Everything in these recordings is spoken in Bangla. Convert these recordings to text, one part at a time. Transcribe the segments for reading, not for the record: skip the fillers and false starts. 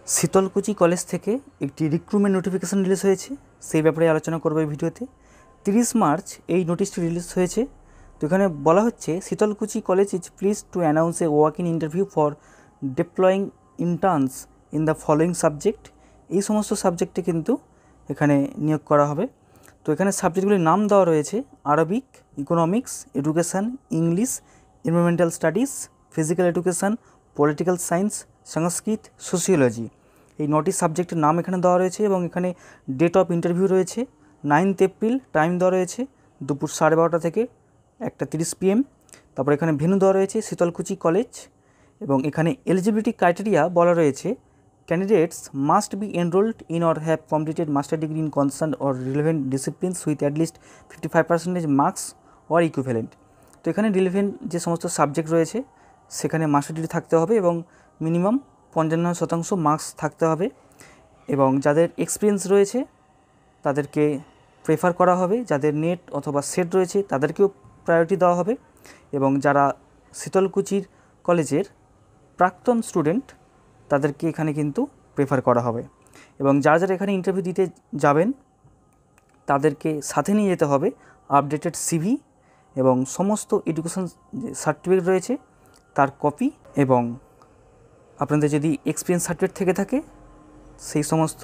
শীতলকুচি কলেজ থেকে একটি রিক্রুটমেন্ট নোটিফিকেশান রিলিজ হয়েছে, সেই ব্যাপারে আলোচনা করব এই ভিডিওতে। 30 মার্চ এই নোটিশটি রিলিজ হয়েছে। তো এখানে বলা হচ্ছে Sitalkuchi college is please to announce a walk in interview for ডিপ্লয়িং interns in the following subject. এই সমস্ত সাবজেক্টে কিন্তু এখানে নিয়োগ করা হবে। তো এখানে সাবজেক্টগুলির নাম দেওয়া রয়েছে: Arabic, economics, education, English, environmental studies, physical education, political science, Sanskrit, sociology. এই 9টি সাবজেক্টের নাম এখানে দেওয়া রয়েছে এবং এখানে ডেট অফ ইন্টারভিউ রয়েছে 9 এপ্রিল। টাইম দেওয়া রয়েছে দুপুর 12:30 থেকে 1:30 PM। তারপর এখানে ভেন্যু দেওয়া রয়েছে শীতলকুচি কলেজ এবং এখানে এলিজিবিলিটি ক্রাইটেরিয়া বলা রয়েছে: candidates must be enrolled in or have completed master degree in concern or relevant disciplines with at least 55% marks or equivalent. তো এখানে রিলেভেন্ট যে সমস্ত সাবজেক্ট রয়েছে সেখানে মাস্টার ডিগ্রি থাকতে হবে এবং মিনিমাম 55% মার্কস থাকতে হবে। এবং যাদের এক্সপিরিয়েন্স রয়েছে তাদেরকে প্রেফার করা হবে, যাদের নেট অথবা সেট রয়েছে তাদেরকেও প্রায়োরিটি দেওয়া হবে। এবং যারা শীতলকুচির কলেজের প্রাক্তন স্টুডেন্ট তাদেরকে এখানে কিন্তু প্রেফার করা হবে। এবং যারা যারা এখানে ইন্টারভিউ দিতে যাবেন তাদেরকে সাথে নিয়ে যেতে হবে আপডেটেড সিভি এবং সমস্ত এডুকেশন সার্টিফিকেট রয়েছে তার কপি, এবং আপনাদের যদি এক্সপিরিয়েন্স সার্টিফিকেট থেকে থাকে সেই সমস্ত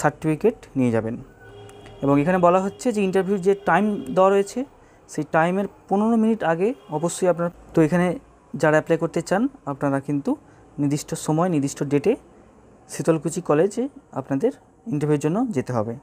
সার্টিফিকেট নিয়ে যাবেন। এবং এখানে বলা হচ্ছে যে ইন্টারভিউর যে টাইম দেওয়া রয়েছে সেই টাইমের 15 মিনিট আগে অবশ্যই আপনার। তো এখানে যারা অ্যাপ্লাই করতে চান আপনারা কিন্তু নির্দিষ্ট সময় নির্দিষ্ট ডেটে শীতলকুচি কলেজে আপনাদের ইন্টারভিউর জন্য যেতে হবে।